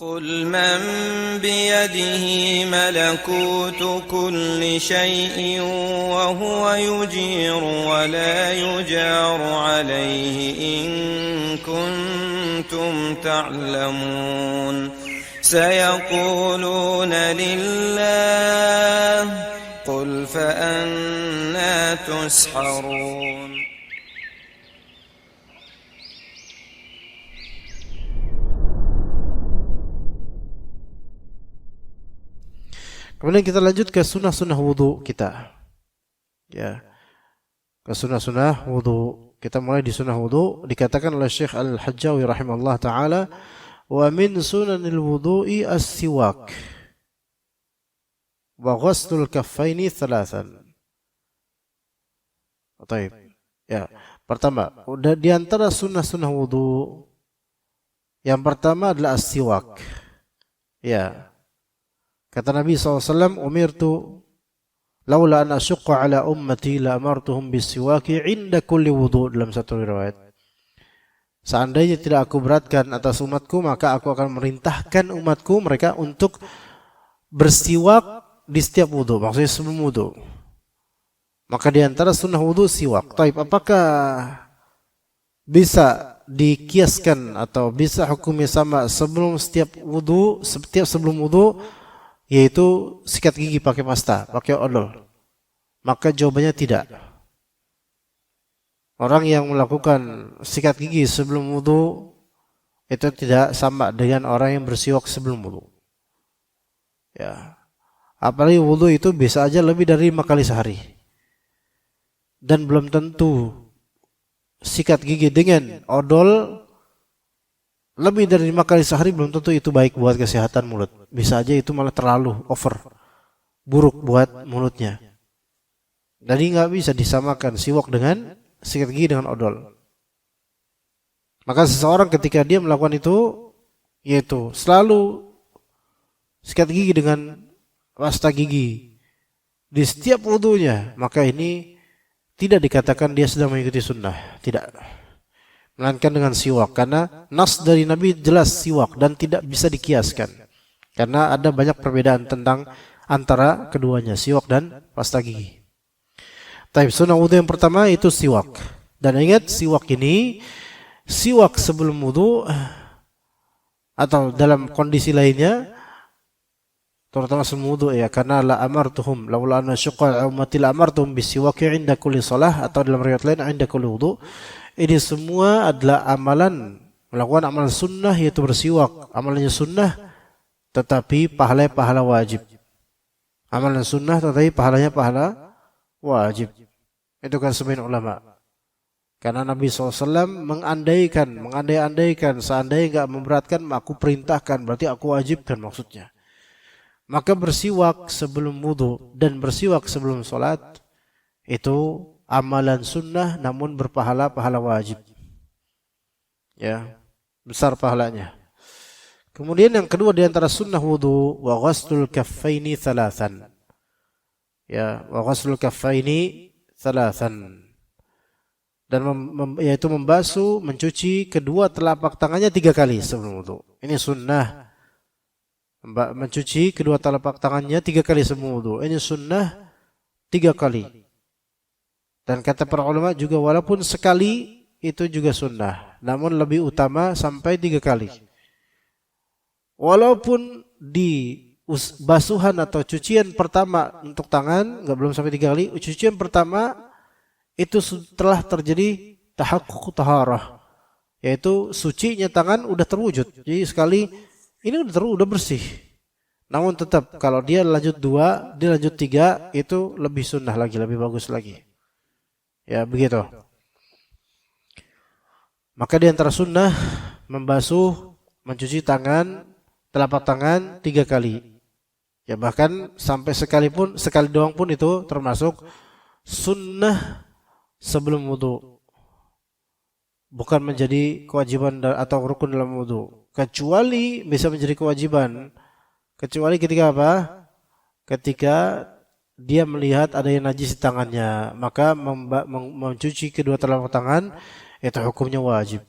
قل من بيده ملكوت كل شيء وهو يجير ولا يجار عليه إن كنتم تعلمون سيقولون لله قل فأنى تسحرون. Kemudian kita lanjut ke sunnah-sunnah wudu kita. Ya. Ke sunnah-sunnah wudu. Kita mulai di sunnah wudu, dikatakan oleh Syekh Al-Hajjawi rahimahullah taala, wa min sunanil wudu'i as-siwak wa ghuslul kaffaini thalathan. Baik. Ya. Pertama, di antara sunnah-sunnah wudu yang pertama adalah as-siwak. Ya. Kata Nabi SAW, umirtu laula an asyqa ala ummati la amartuhum bisiwaki inda kulli wudu, dalam satu riwayat. Seandainya tidak aku beratkan atas umatku, maka aku akan merintahkan umatku mereka untuk bersiwak di setiap wudu, maksudnya sebelum wudu. Maka di antara sunnah wudu siwak. Taib, apakah bisa dikiaskan atau bisa hukumnya sama sebelum setiap wudu, setiap sebelum wudu, yaitu sikat gigi pakai pasta, pakai odol? Maka jawabannya tidak. Orang yang melakukan sikat gigi sebelum wudu itu tidak sama dengan orang yang bersiwak sebelum wudu. Ya. Apalagi wudu itu bisa aja lebih dari 5 kali sehari. Dan belum tentu sikat gigi dengan odol lebih dari 5 kali sehari belum tentu itu baik buat kesehatan mulut. Bisa aja itu malah terlalu over, buruk buat mulutnya. Jadi nggak bisa disamakan siwak dengan sikat gigi dengan odol. Maka seseorang ketika dia melakukan itu, yaitu selalu sikat gigi dengan pasta gigi di setiap wudunya, maka ini tidak dikatakan dia sedang mengikuti sunnah. Tidak. Melainkan dengan siwak, karena nas dari Nabi jelas siwak dan tidak bisa dikiaskan karena ada banyak perbedaan tentang antara keduanya, siwak dan pasta gigi. Tapi sunnah wudu yang pertama itu siwak, dan ingat siwak ini siwak sebelum wudu atau dalam kondisi lainnya, terutama sebelum wudu ya, karena la amartuhum laula anna syaqqa ummati la amartuhum bisiwaki 'inda kulli shalah, atau dalam riwayat lain 'inda kulli wudu. Ini semua adalah amalan, melakukan amalan sunnah yaitu bersiwak. Amalannya sunnah tetapi pahala wajib. Amalan sunnah tetapi pahalanya pahala wajib. Itu kan sebagian ulama. Karena Nabi SAW mengandai-andaikan seandainya enggak memberatkan, aku perintahkan, berarti aku wajibkan maksudnya. Maka bersiwak sebelum wudu dan bersiwak sebelum sholat itu amalan sunnah namun berpahala wajib. Ya, besar pahalanya. Kemudian yang kedua di antara sunnah wudu, wa ghuslul kaffaini thalathan. Ya, wa ghuslul kaffaini thalathan. Dan yaitu membasuh, mencuci kedua telapak tangannya 3 kali sebelum wudu. Ini sunnah. Mencuci kedua telapak tangannya 3 kali sebelum wudu. Ini sunnah 3 kali. Dan kata para ulama juga walaupun sekali itu juga sunnah, namun lebih utama sampai 3 kali. Walaupun di basuhan atau cucian pertama untuk tangan belum sampai 3 kali, cucian pertama itu setelah terjadi tahaqquq taharah, yaitu sucinya tangan udah terwujud. Jadi sekali ini udah bersih. Namun tetap kalau dia lanjut 2, dia lanjut 3, itu lebih sunnah lagi, lebih bagus lagi. Ya begitu. Maka di antara sunnah membasuh, mencuci tangan, telapak tangan 3 kali. Ya bahkan sampai sekali doang pun itu termasuk sunnah sebelum wudu. Bukan menjadi kewajiban atau rukun dalam wudu. Kecuali bisa menjadi kewajiban. Kecuali ketika apa? Ketika dia melihat ada yang najis di tangannya, maka mencuci kedua telapak tangan itu hukumnya wajib.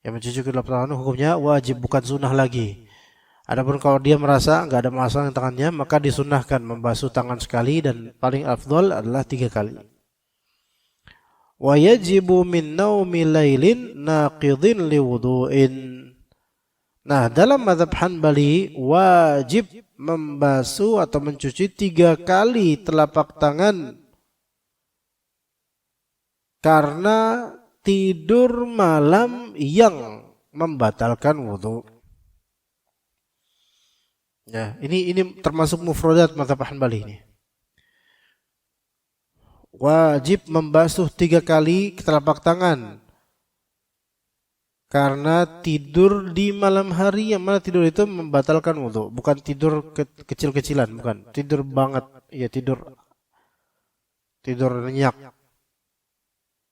Yang mencuci kedua telapak tangan hukumnya wajib, bukan sunnah lagi. Adapun kalau dia merasa nggak ada masalah di tangannya, maka disunahkan membasuh tangan sekali dan paling afdol adalah 3 kali. Wa yajibu min naumi lailin naqidhin liwudu'in. Nah, dalam mazhab Hanbali wajib membasuh atau mencuci 3 kali telapak tangan karena tidur malam yang membatalkan wudu. Ya, ini termasuk mufradat mazhab Hanbali ini. Wajib membasuh 3 kali telapak tangan karena tidur di malam hari, yang mana tidur itu membatalkan wudu, bukan tidur kecil-kecilan, bukan tidur banget, ya tidur nyenyak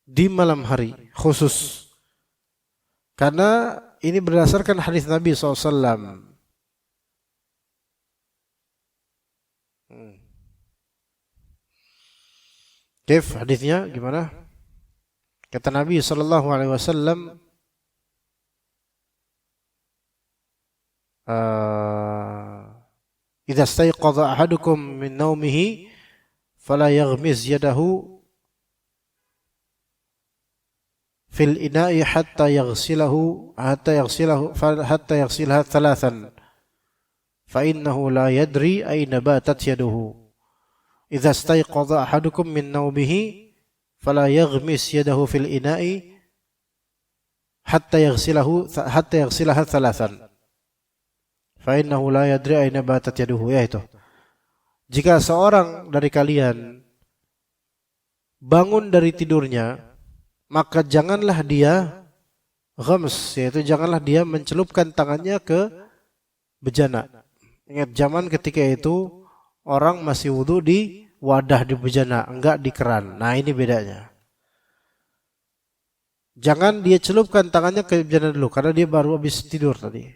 di malam hari khusus. Karena ini berdasarkan hadis Nabi SAW. Kif hadisnya gimana? Kata Nabi sallallahu alaihi wasallam, "Idza istayqadha ahadukum min naumihi fala yaghmiz yadahu fil ina'i hatta yaghsilaha thalathan fa innahu la yadri ayna batat yaduhu." Idza istayqadha ahadukum min naumihi fala yaghmis yadahu fil ina'i hatta yaghsilaha thalathan fa innahu la yadri ayna batat yaduhu. Yaitu, jika seorang dari kalian bangun dari tidurnya, maka janganlah dia ghams, yaitu janganlah dia mencelupkan tangannya ke bejana. Ingat zaman ketika itu orang masih wudu di wadah di bejana, enggak di keran. Nah, ini bedanya. Jangan dia celupkan tangannya ke bejana dulu, karena dia baru habis tidur tadi.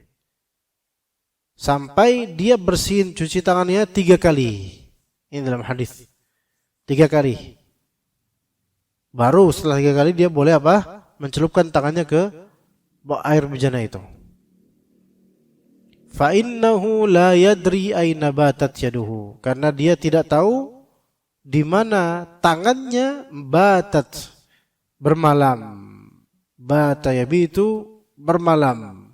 Sampai dia bersihin, cuci tangannya 3 kali. Ini dalam hadis. 3 kali. Baru setelah 3 kali dia boleh apa? Mencelupkan tangannya ke air bejana itu. Fa innahu la yadri aina batat yaduhu, karena dia tidak tahu di mana tangannya batat, bermalam. Bata yabitu, bermalam.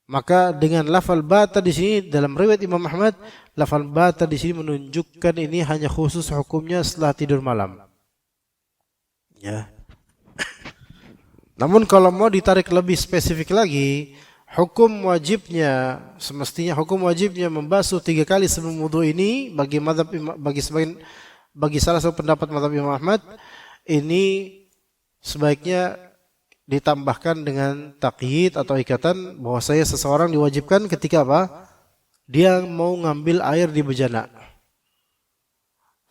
Maka dengan lafal bata di sini dalam riwayat Imam Ahmad, lafal bata di sini menunjukkan ini hanya khusus hukumnya setelah tidur malam. Ya. Namun kalau mau ditarik lebih spesifik lagi, semestinya hukum wajibnya membasuh 3 kali sebelum wudu ini bagi salah satu pendapat mazhab Imam Ahmad, ini sebaiknya ditambahkan dengan taqyid atau ikatan bahwasanya seseorang diwajibkan ketika apa? Dia mau ngambil air di bejana.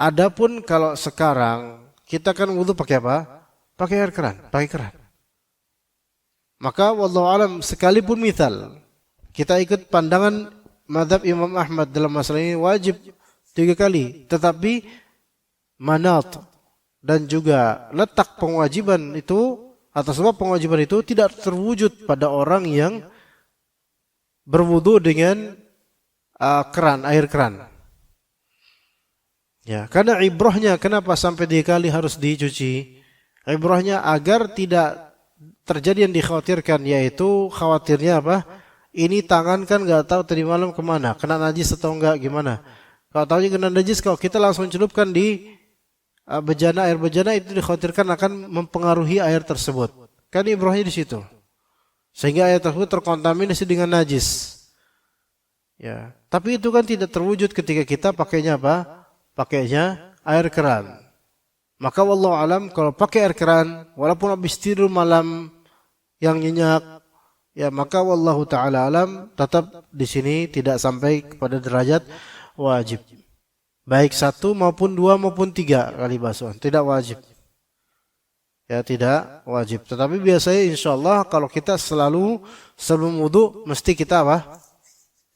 Adapun kalau sekarang kita kan wudu pakai apa? Pakai air keran, pakai keran. Maka wallahu alam, sekalipun misal kita ikut pandangan mazhab Imam Ahmad dalam masalah ini wajib 3 kali, tetapi manat dan juga letak pengajiban itu atau sebab pengajiban itu tidak terwujud pada orang yang berwudu dengan air keran. Ya, karena ibrahnya kenapa sampai 3 kali harus dicuci? Ibrahnya agar tidak terjadi yang dikhawatirkan, yaitu khawatirnya apa? Ini tangan kan nggak tahu tadi malam kemana, kena najis atau enggak gimana. Kalau tahu kena najis, kalau kita langsung celupkan di air bejana itu dikhawatirkan akan mempengaruhi air tersebut. Kan ibrahnya di situ, sehingga air tersebut terkontaminasi dengan najis. Ya, tapi itu kan tidak terwujud ketika kita pakainya apa? Pakainya air keran. Maka wallahu alam, kalau pakai air keran walaupun habis tidur malam yang nyenyak, ya maka wallahu taala alam tetap di sini tidak sampai kepada derajat wajib. Baik 1 maupun 2 maupun 3 kali basuhan, tidak wajib. Ya, tidak wajib. Tetapi biasanya insyaallah kalau kita selalu sebelum wudu mesti kita apa?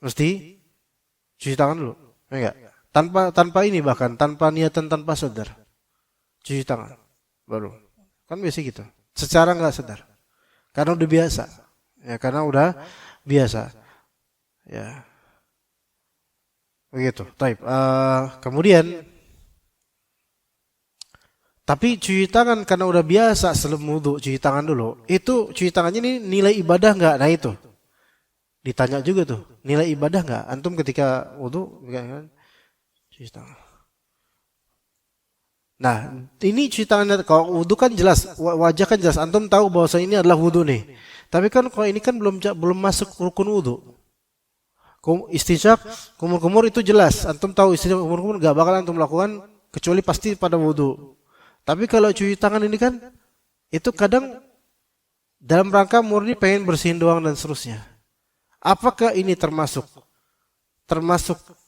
Mesti cuci tangan dulu. Enggak? Tanpa ini, bahkan tanpa niatan, tanpa sadar. Cuci tangan baru. Kan biasa gitu. Secara enggak sadar. Karena udah biasa. Ya, karena udah biasa. Ya. Begitu. Taib. Kemudian tapi cuci tangan karena udah biasa sebelum wudu cuci tangan dulu. Itu cuci tangannya ini nilai ibadah enggak? Nah itu. Ditanya juga tuh, nilai ibadah enggak? Antum ketika wudu kan cuci tangan. Nah, ini cuci tangan kalau wudu kan jelas, wajah kan jelas. Antum tahu bahwa ini adalah wudu nih. Tapi kan kalau ini kan belum masuk rukun wudu. Istinsyaq, kumur-kumur itu jelas. Antum tahu istinsyaq kumur-kumur enggak bakal antum lakukan kecuali pasti pada wudu. Tapi kalau cuci tangan ini kan itu kadang dalam rangka murni pengen bersihin doang dan seterusnya. Apakah ini termasuk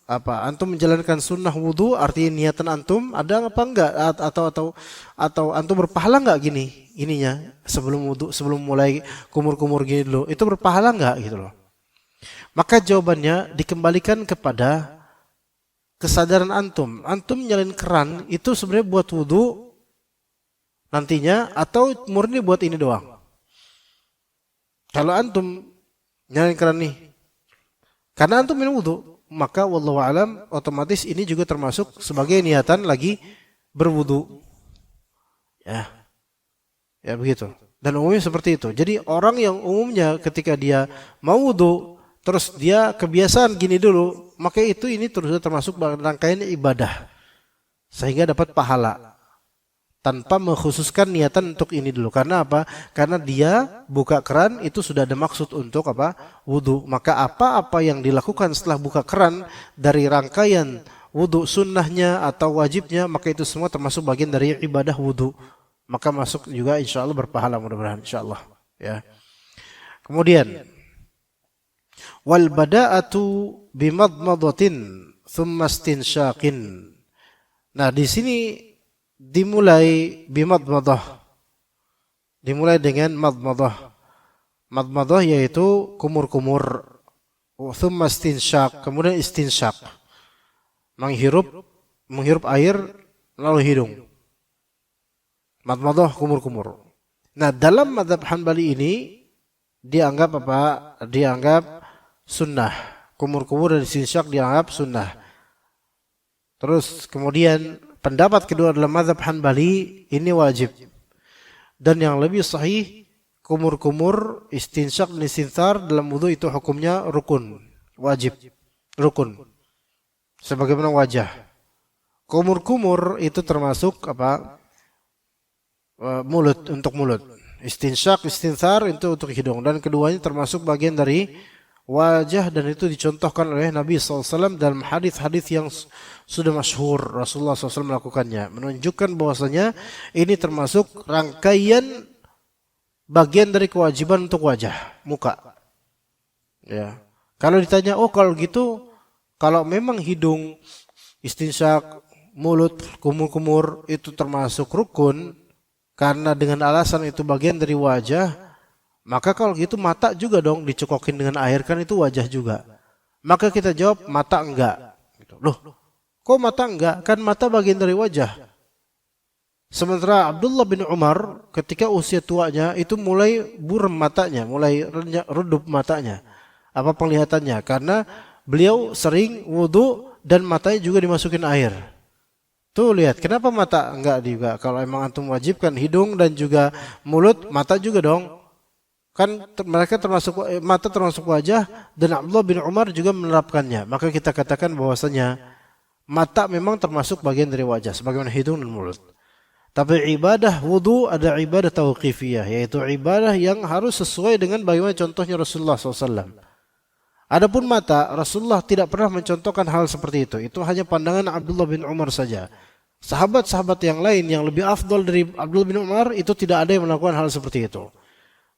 apa? Antum menjalankan sunnah wudu, artinya niatan antum ada apa enggak? Atau antum berpahala enggak ininya sebelum wudu, sebelum mulai kumur-kumur gini dulu, itu berpahala enggak gitu loh. Maka jawabannya dikembalikan kepada kesadaran antum. Antum nyalain keran itu sebenarnya buat wudu nantinya atau murni buat ini doang. Kalau antum nyalain keran nih karena antum minum wudu, maka wallahu alam otomatis ini juga termasuk sebagai niatan lagi berwudu. Ya. Ya begitu. Dan umumnya seperti itu. Jadi orang yang umumnya ketika dia mau wudu terus dia kebiasaan gini dulu, maka ini terus termasuk rangkaian ibadah. Sehingga dapat pahala. Tanpa mengkhususkan niatan untuk ini dulu. Karena apa? Karena dia buka keran itu sudah ada maksud untuk apa? Wudu. Maka apa-apa yang dilakukan setelah buka keran dari rangkaian wudu sunnahnya atau wajibnya, maka itu semua termasuk bagian dari ibadah wudu. Maka masuk juga insya Allah berpahala mudah-mudahan insya Allah. Ya. Kemudian wal bada'atu bimadmadatin thumma istinsyaqin. Nah di sini dimulai bimadmadah. Dimulai dengan madmadah. Madmadah yaitu kumur-kumur. Thumma istinsyaq, kemudian istinsyaq. Menghirup air lalu hidung. Madmadah kumur-kumur. Nah, dalam mazhab Hanbali ini dianggap apa? Dianggap sunnah. Kumur-kumur dan istinsyaq dianggap sunnah. Terus kemudian pendapat kedua dalam mazhab Hanbali ini wajib. Dan yang lebih sahih kumur-kumur, istinsyaq dan istinthar dalam wudu itu hukumnya rukun, wajib, rukun. Sebagaimana wajah. Kumur-kumur itu termasuk apa? Mulut, untuk mulut. Istinsyaq, istinthar itu untuk hidung, dan keduanya termasuk bagian dari wajah, dan itu dicontohkan oleh Nabi SAW dalam hadis-hadis yang sudah masyhur. Rasulullah SAW melakukannya, menunjukkan bahwasanya ini termasuk rangkaian bagian dari kewajiban untuk wajah, muka. Ya. Kalau ditanya, oh kalau gitu, kalau memang hidung, istinsyaq, mulut, kumur-kumur itu termasuk rukun karena dengan alasan itu bagian dari wajah, maka kalau gitu mata juga dong dicekokin dengan air, kan itu wajah juga. Maka kita jawab mata enggak. Loh, kok mata enggak? Kan mata bagian dari wajah. Sementara Abdullah bin Umar ketika usia tuanya itu mulai buram matanya, mulai redup matanya. Apa penglihatannya? Karena beliau sering wudu dan matanya juga dimasukin air. Tuh lihat, kenapa mata enggak juga? Kalau emang antum wajibkan hidung dan juga mulut, mata juga dong. Kan mereka termasuk mata termasuk wajah, dan Abdullah bin Umar juga menerapkannya. Maka kita katakan bahwasanya mata memang termasuk bagian dari wajah sebagaimana hidung dan mulut. Tapi ibadah wudu ada ibadah tauqifiyah, yaitu ibadah yang harus sesuai dengan bagaimana contohnya Rasulullah SAW. Adapun mata, Rasulullah tidak pernah mencontohkan hal seperti itu. Itu hanya pandangan Abdullah bin Umar saja. Sahabat-sahabat yang lain yang lebih afdal dari Abdullah bin Umar itu tidak ada yang melakukan hal seperti itu.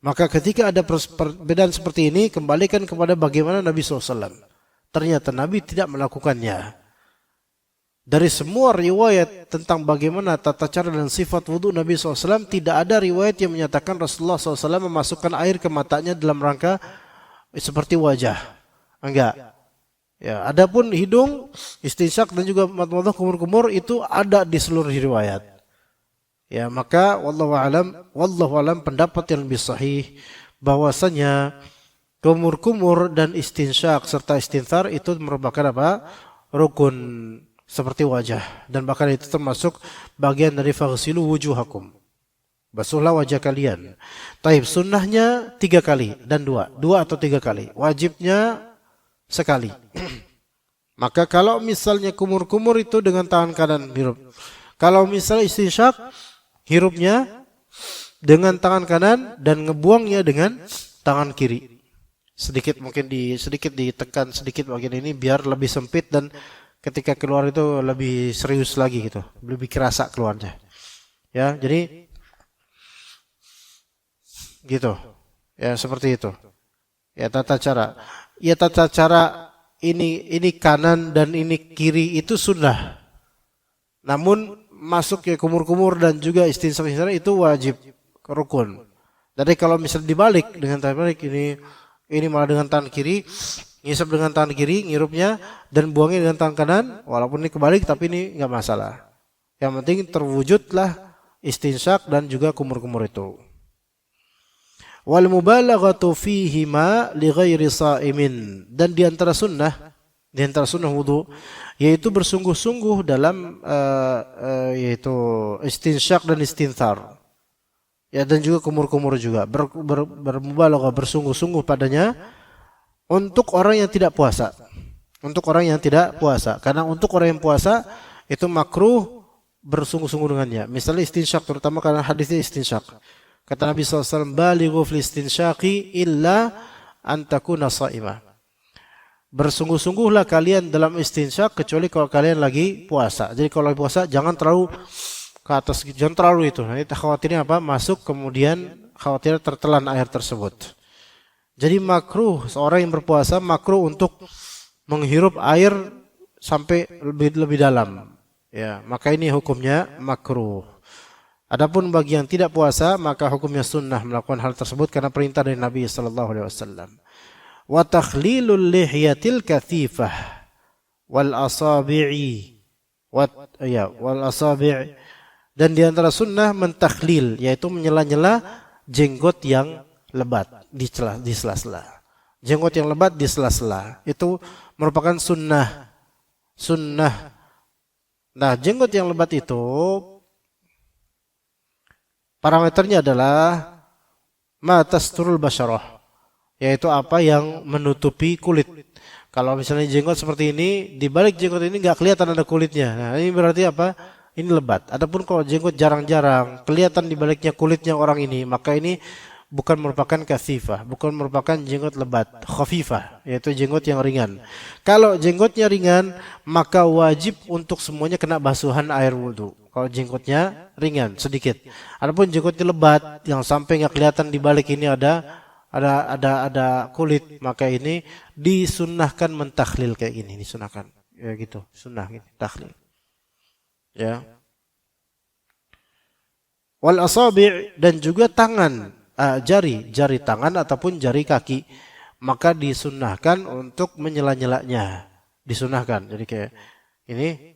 Maka ketika ada perbedaan seperti ini, kembalikan kepada bagaimana Nabi SAW. Ternyata Nabi tidak melakukannya. Dari semua riwayat tentang bagaimana tata cara dan sifat wudu Nabi SAW, tidak ada riwayat yang menyatakan Rasulullah SAW memasukkan air ke matanya dalam rangka seperti wajah. Enggak. Ya, adapun hidung, istinsyaq dan juga madmadah kumur-kumur itu ada di seluruh riwayat. Ya, maka wallahu alam pendapat yang lebih sahih bahwasanya kumur-kumur dan istinsyak serta istinthar itu merupakan apa? Rukun seperti wajah, dan bahkan itu termasuk bagian dari faghsilu wujuhakum. Basuhlah wajah kalian. Taib, sunnahnya 3 kali dan 2 atau 3 kali. Wajibnya sekali. Maka kalau misalnya kumur-kumur itu dengan tangan kanan hirup. Kalau misalnya istinsyak, hirupnya dengan tangan kanan dan ngebuangnya dengan tangan kiri. Sedikit ditekan sedikit bagian ini biar lebih sempit, dan ketika keluar itu lebih serius lagi gitu, lebih kerasa keluarnya. Ya, jadi gitu. Ya, seperti itu. Ya, tata cara. Ya, tata cara ini kanan dan ini kiri itu sunnah. Namun masuk ya kumur-kumur dan juga istinsyak itu wajib, rukun. Jadi kalau misalnya dibalik dengan tangan balik, ini malah dengan tangan kiri, ngisap dengan tangan kiri, ngirupnya dan buangnya dengan tangan kanan, walaupun ini kebalik tapi ini enggak masalah. Yang penting terwujudlah istinsyak dan juga kumur-kumur itu. Wal mubalaghatu fihima li ghairi sha'imin, dan di antara sunnah wudu yaitu bersungguh-sungguh dalam yaitu istinsyak dan istinthar. Ya, dan juga kumur-kumur juga bermubalaghah, bersungguh-sungguh padanya untuk orang yang tidak puasa. Untuk orang yang tidak puasa. Karena untuk orang yang puasa itu makruh bersungguh-sungguh dengannya. Misalnya istinsyak, terutama karena hadisnya istinsyak. Kata Nabi SAW, balighu fil istinsyaqi illa an takuna sha'imah. Bersungguh-sungguhlah kalian dalam istinsyak kecuali kalau kalian lagi puasa. Jadi kalau lagi puasa jangan terlalu ke atas, jangan terlalu itu. Nanti khawatirnya apa? Masuk kemudian khawatir tertelan air tersebut. Jadi makruh, seorang yang berpuasa makruh untuk menghirup air sampai lebih dalam. Ya, maka ini hukumnya makruh. Adapun bagi yang tidak puasa maka hukumnya sunnah melakukan hal tersebut karena perintah dari Nabi sallallahu alaihi wasallam. Wa takhlilul lihyatil kathifah wal asabi'i wal asabi', dan di antara sunnah mentakhlil, yaitu menyela-nyela jenggot yang lebat di sela-sela. Jenggot yang lebat di sela-sela itu merupakan sunnah. Nah, jenggot yang lebat itu parameternya adalah ma tasturul basyarah, yaitu apa yang menutupi kulit. Kalau misalnya jenggot seperti ini, di balik jenggot ini enggak kelihatan ada kulitnya. Nah, ini berarti apa? Ini lebat. Adapun kalau jenggot jarang-jarang kelihatan di baliknya kulitnya orang ini, maka ini bukan merupakan kathifah, bukan merupakan jenggot lebat, khafifah, yaitu jenggot yang ringan. Kalau jenggotnya ringan, maka wajib untuk semuanya kena basuhan air wudu. Kalau jenggotnya ringan sedikit. Adapun jenggotnya lebat yang sampai enggak kelihatan di balik ini ada kulit, maka ini disunnahkan mentakhlil kayak gini, disunahkan. Ya gitu, sunnah gitu, takhlil. Ya. Wal asabi', dan juga tangan, jari tangan ataupun jari kaki, maka disunnahkan untuk menyela-nyelanya. Disunnahkan. Jadi kayak ini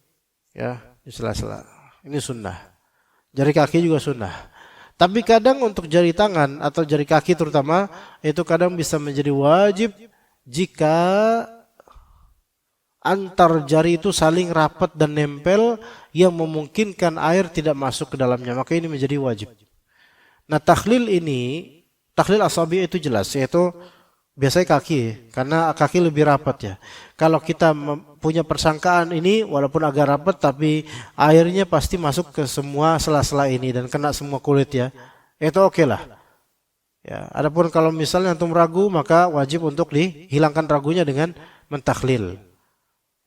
ya, di sela-sela. Ini sunnah. Jari kaki juga sunnah. Tapi kadang untuk jari tangan atau jari kaki terutama itu kadang bisa menjadi wajib jika antar jari itu saling rapat dan nempel yang memungkinkan air tidak masuk ke dalamnya, maka ini menjadi wajib. Nah, takhlil asabi itu jelas, yaitu biasanya kaki, karena kaki lebih rapat ya. Kalau kita punya persangkaan ini walaupun agak rapat tapi airnya pasti masuk ke semua sela-sela ini dan kena semua kulit ya, itu oke lah. Ya, adapun kalau misalnya antum ragu, maka wajib untuk dihilangkan ragunya dengan mentakhlil.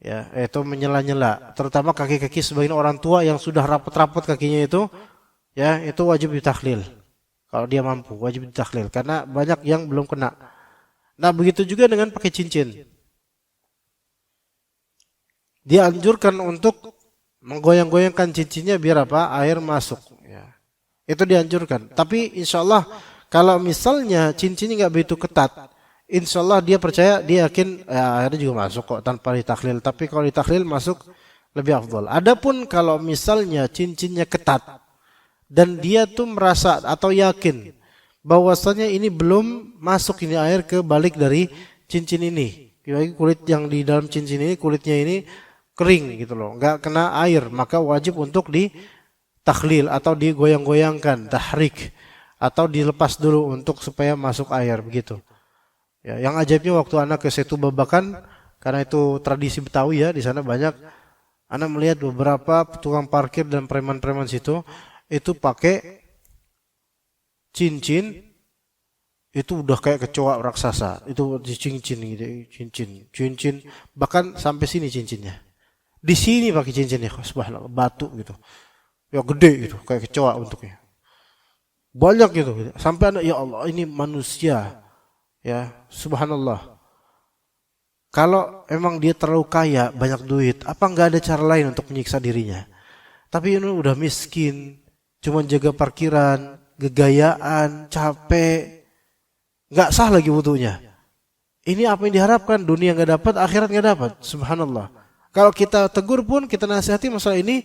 Ya, itu menyela-nyela, terutama kaki-kaki sebagian orang tua yang sudah rapat-rapat kakinya itu, ya, itu wajib ditakhlil. Kalau dia mampu, wajib ditakhlil karena banyak yang belum kena. Nah, begitu juga dengan pakai cincin. Dia anjurkan untuk menggoyang-goyangkan cincinnya biar apa? Air masuk, ya. Itu dianjurkan. Tapi insya Allah kalau misalnya cincinnya nggak begitu ketat, insya Allah dia percaya, dia yakin ya, airnya juga masuk kok tanpa ditakhlil. Tapi kalau ditakhlil masuk lebih afdal. Adapun kalau misalnya cincinnya ketat dan dia tuh merasa atau yakin bahwasanya ini belum masuk ini air ke balik dari cincin ini. Kulit yang di dalam cincin ini, kulitnya ini kering gitu loh, nggak kena air, maka wajib untuk ditakhlil atau digoyang-goyangkan, tahrik, atau dilepas dulu untuk supaya masuk air begitu. Ya, yang ajaibnya waktu anak ke Setu Babakan, karena itu tradisi Betawi ya, di sana banyak, anak melihat beberapa tukang parkir dan preman-preman situ itu pakai cincin, itu udah kayak kecoa raksasa, itu di cincin gitu, cincin, bahkan sampai sini cincinnya. Di sini pakai cincinnya, subhanallah, batu gitu. Ya gede gitu, kayak kecoa bentuknya. Banyak gitu. Sampai anak, ya Allah, ini manusia. Ya, subhanallah. Kalau emang dia terlalu kaya, banyak duit, apa enggak ada cara lain untuk menyiksa dirinya? Tapi ini udah miskin, cuma jaga parkiran, gegayaan, capek, enggak sah lagi wudunya. Ini apa yang diharapkan? Dunia enggak dapat, akhirat enggak dapat. Subhanallah. Kalau kita tegur pun, kita nasihati masalah ini,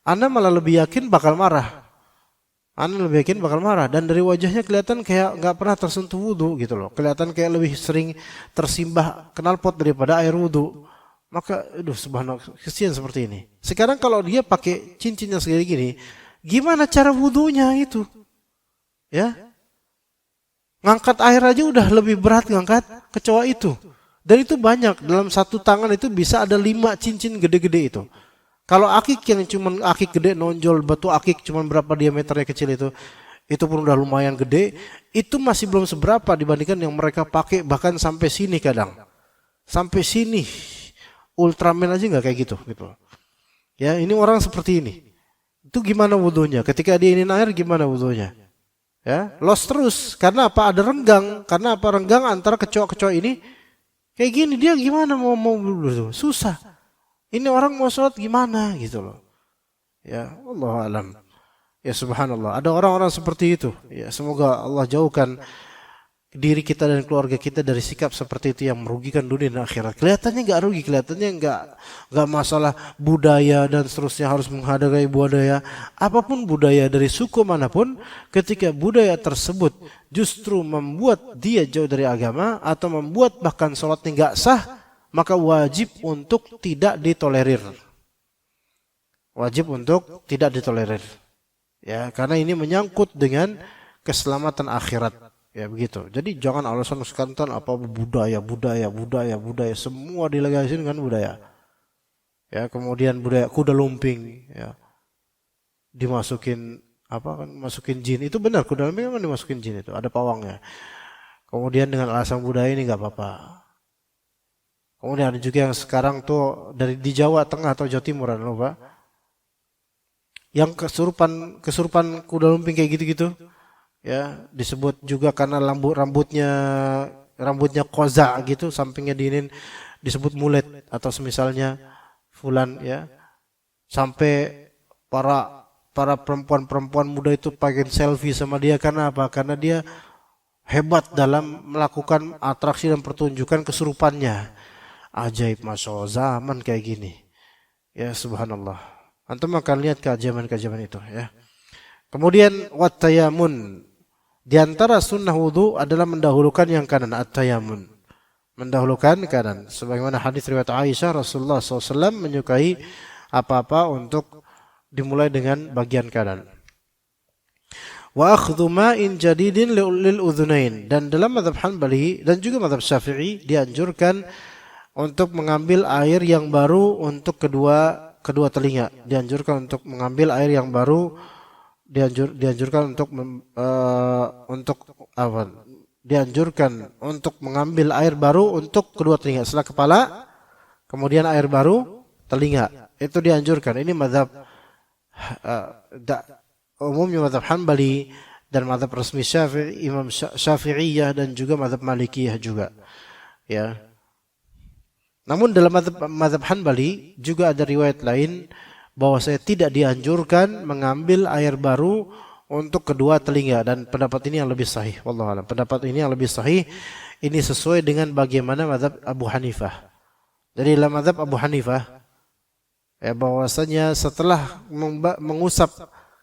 Anda malah lebih yakin bakal marah. Anda lebih yakin bakal marah. Dan dari wajahnya kelihatan kayak nggak pernah tersentuh wudu gitu loh. Kelihatan kayak lebih sering tersimbah knalpot daripada air wudu. Maka, aduh subhanallah, kesian seperti ini. Sekarang kalau dia pakai cincinnya segini gini, gimana cara wudunya itu? Ya, ngangkat air aja udah lebih berat ngangkat kecoa itu. Dan itu banyak, dalam satu tangan itu bisa ada 5 cincin gede-gede itu. Kalau akik yang cuma akik gede nonjol, batu akik cuma berapa diameternya kecil itu pun udah lumayan gede, itu masih belum seberapa dibandingkan yang mereka pakai bahkan sampai sini kadang. Sampai sini. Ultraman aja nggak kayak gitu. Ya, ini orang seperti ini. Itu gimana wudunya? Ketika dia ingin air gimana wudunya? Ya, los terus. Karena apa? Ada renggang. Karena apa? Renggang antara kecoa-kecoa ini. Kayak gini dia gimana mau dulu? Susah. Ini orang mau sholat gimana gitu loh. Ya, Allah alam. Ya subhanallah. Ada orang-orang seperti itu. Ya, semoga Allah jauhkan diri kita dan keluarga kita dari sikap seperti itu yang merugikan dunia dan akhirat. Kelihatannya nggak rugi, kelihatannya nggak masalah budaya dan seterusnya harus menghargai budaya. Apapun budaya dari suku manapun, ketika budaya tersebut justru membuat dia jauh dari agama atau membuat bahkan sholatnya nggak sah, maka wajib untuk tidak ditolerir. Wajib untuk tidak ditolerir. Ya, karena ini menyangkut dengan keselamatan akhirat. Ya begitu. Jadi jangan alasan sekantan apa budaya semua dilegalisin kan budaya. Ya, kemudian budaya kuda lumping ya. Dimasukin apa kan masukin jin. Itu benar, kuda lumping memang dimasukin jin itu, ada pawangnya. Kemudian dengan alasan budaya ini enggak apa-apa. Kemudian ada juga yang sekarang tuh di Jawa Tengah atau Jawa Timur loh, Pak. Yang kesurupan kuda lumping kayak gitu-gitu. Ya, disebut juga karena rambutnya koza gitu, sampingnya diinin disebut mulet atau semisalnya fulan ya. Sampai para perempuan muda itu pengen selfie sama dia karena apa? Karena dia hebat dalam melakukan atraksi dan pertunjukan kesurupannya. Ajaib, masya Allah, zaman kayak gini. Ya subhanallah. Antum akan lihat keajaiban-keajaiban itu ya. Kemudian wattayamun. Di antara sunnah wudu adalah mendahulukan yang kanan, at-tayamun. Mendahulukan kanan. Sebagaimana hadis riwayat Aisyah, Rasulullah SAW menyukai apa-apa untuk dimulai dengan bagian kanan. Wa akhdhu ma'in jadidin lil udhunain. Dan dalam mazhab Hanbali dan juga mazhab Syafi'i dianjurkan untuk mengambil air yang baru untuk kedua telinga. Dianjurkan untuk mengambil air yang baru, dianjurkan untuk mengambil air baru untuk kedua telinga setelah kepala, kemudian air baru telinga. Itu dianjurkan. Ini mazhab umumnya mazhab Hanbali dan mazhab resmi Syafi'i, Imam Syafi'iyah dan juga mazhab Malikiyah juga. Ya. Namun dalam mazhab Hanbali juga ada riwayat lain bahwa saya tidak dianjurkan mengambil air baru untuk kedua telinga, dan pendapat ini yang lebih sahih. Wallahu a'lam. Pendapat ini yang lebih sahih, ini sesuai dengan bagaimana mazhab Abu Hanifah. Jadi dalam mazhab Abu Hanifah ya bahwasanya setelah mengusap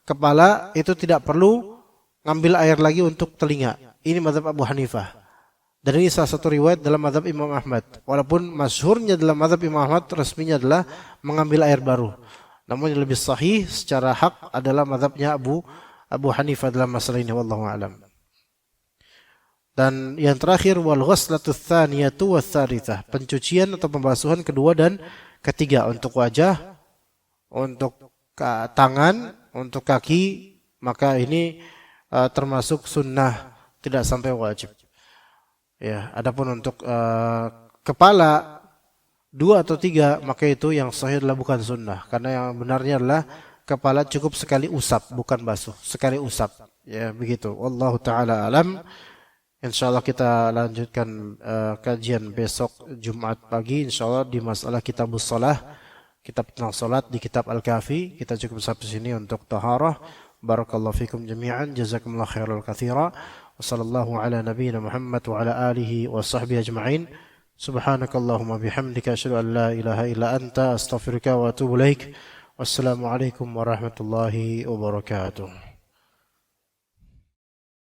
kepala itu tidak perlu ngambil air lagi untuk telinga. Ini mazhab Abu Hanifah. Dan ini salah satu riwayat dalam mazhab Imam Ahmad. Walaupun masyhurnya dalam mazhab Imam Ahmad resminya adalah mengambil air baru. Namun yang lebih sahih secara hak adalah mazhabnya Abu Hanifah dalam masalah ini, wallahu a'lam. Dan yang terakhir wal ghuslatu tsaniyatu was tsalitsah, pencucian atau pembasuhan kedua dan ketiga untuk wajah, untuk tangan, untuk kaki, maka ini termasuk sunnah, tidak sampai wajib. Ya, adapun untuk kepala 2 atau 3, maka itu yang sahih adalah bukan sunnah, karena yang benarnya adalah kepala cukup sekali usap, bukan basuh, sekali usap. Ya, begitu. Wallahu taala alam. Insyaallah kita lanjutkan kajian besok Jumat pagi insyaallah di masalah kitabus shalah, kitab tentang salat di kitab Al-Kafi. Kita cukup sampai sini untuk taharah. Barakallahu fikum jami'an, jazakumullahu khairal katsira. Wassallallahu ala nabiyyina Muhammad wa ala alihi wa sahbihi ajma'in. Subhanakallahumma bihamdika asyhadu an la ilaha illa anta astaghfiruka wa atubu ilaik. Wassalamu alaikum warahmatullahi wabarakatuh.